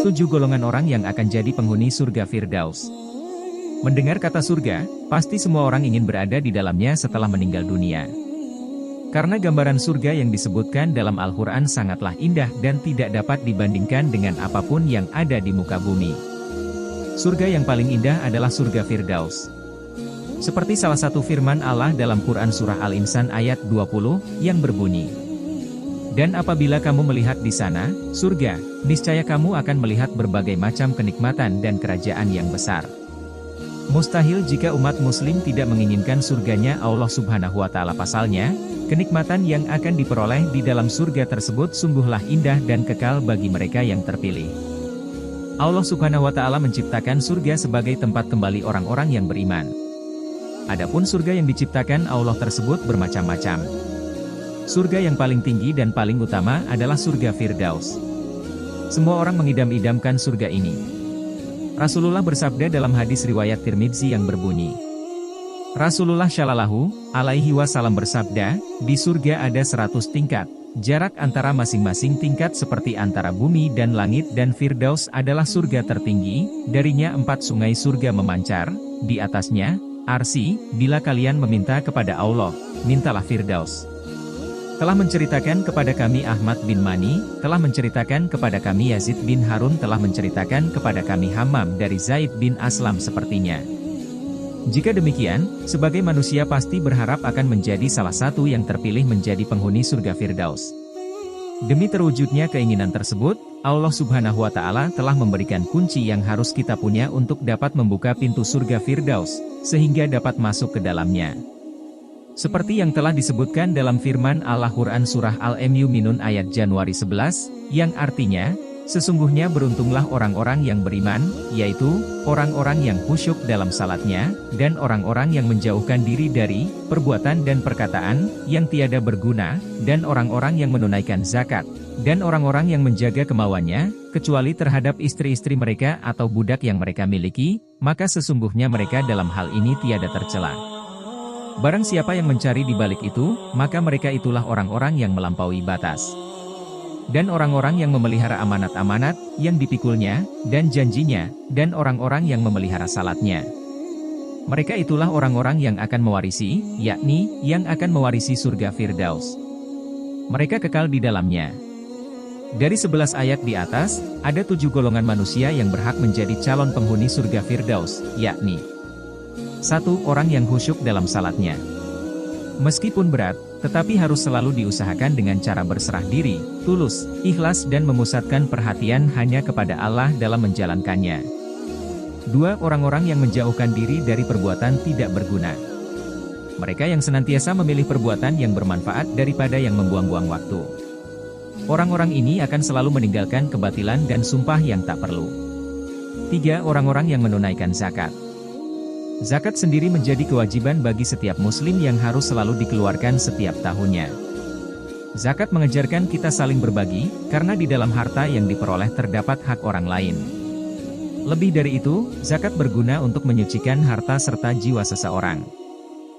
7 golongan orang yang akan jadi penghuni surga Firdaus. Mendengar kata surga, pasti semua orang ingin berada di dalamnya setelah meninggal dunia. Karena gambaran surga yang disebutkan dalam Al-Quran sangatlah indah dan tidak dapat dibandingkan dengan apapun yang ada di muka bumi. Surga yang paling indah adalah surga Firdaus. Seperti salah satu firman Allah dalam Quran Surah Al-Insan ayat 20, yang berbunyi, "Dan apabila kamu melihat di sana, surga, niscaya kamu akan melihat berbagai macam kenikmatan dan kerajaan yang besar." Mustahil jika umat muslim tidak menginginkan surganya Allah Subhanahu wa Ta'ala. Pasalnya, kenikmatan yang akan diperoleh di dalam surga tersebut sungguhlah indah dan kekal bagi mereka yang terpilih. Allah Subhanahu wa Ta'ala menciptakan surga sebagai tempat kembali orang-orang yang beriman. Adapun surga yang diciptakan Allah tersebut bermacam-macam. Surga yang paling tinggi dan paling utama adalah surga Firdaus. Semua orang mengidam-idamkan surga ini. Rasulullah bersabda dalam hadis riwayat Tirmidzi yang berbunyi, Rasulullah Shallallahu Alaihi Wasallam bersabda, di surga ada 100 tingkat, jarak antara masing-masing tingkat seperti antara bumi dan langit, dan Firdaus adalah surga tertinggi, darinya 4 sungai surga memancar, di atasnya, Arsy. Bila kalian meminta kepada Allah, mintalah Firdaus. Telah menceritakan kepada kami Ahmad bin Mani, telah menceritakan kepada kami Yazid bin Harun, telah menceritakan kepada kami Hammam dari Zaid bin Aslam sepertinya. Jika demikian, sebagai manusia pasti berharap akan menjadi salah satu yang terpilih menjadi penghuni surga Firdaus. Demi terwujudnya keinginan tersebut, Allah Subhanahu wa Ta'ala telah memberikan kunci yang harus kita punya untuk dapat membuka pintu surga Firdaus, sehingga dapat masuk ke dalamnya. Seperti yang telah disebutkan dalam firman Al-Quran Surah Al-Mu'minun ayat Januari 11, yang artinya, sesungguhnya beruntunglah orang-orang yang beriman, yaitu, orang-orang yang khusyuk dalam salatnya, dan orang-orang yang menjauhkan diri dari perbuatan dan perkataan yang tiada berguna, dan orang-orang yang menunaikan zakat, dan orang-orang yang menjaga kemauannya, kecuali terhadap istri-istri mereka atau budak yang mereka miliki, maka sesungguhnya mereka dalam hal ini tiada tercela. Barang siapa yang mencari di balik itu, maka mereka itulah orang-orang yang melampaui batas. Dan orang-orang yang memelihara amanat-amanat yang dipikulnya, dan janjinya, dan orang-orang yang memelihara salatnya. Mereka itulah orang-orang yang akan mewarisi, yakni, yang akan mewarisi surga Firdaus. Mereka kekal di dalamnya. Dari 11 ayat di atas, ada 7 golongan manusia yang berhak menjadi calon penghuni surga Firdaus, yakni 1. Orang yang khusyuk dalam salatnya. Meskipun berat, tetapi harus selalu diusahakan dengan cara berserah diri, tulus, ikhlas dan memusatkan perhatian hanya kepada Allah dalam menjalankannya. 2. Orang-orang yang menjauhkan diri dari perbuatan tidak berguna. Mereka yang senantiasa memilih perbuatan yang bermanfaat daripada yang membuang-buang waktu. Orang-orang ini akan selalu meninggalkan kebatilan dan sumpah yang tak perlu. 3. Orang-orang yang menunaikan zakat. Zakat sendiri menjadi kewajiban bagi setiap muslim yang harus selalu dikeluarkan setiap tahunnya. Zakat mengajarkan kita saling berbagi, karena di dalam harta yang diperoleh terdapat hak orang lain. Lebih dari itu, zakat berguna untuk menyucikan harta serta jiwa seseorang.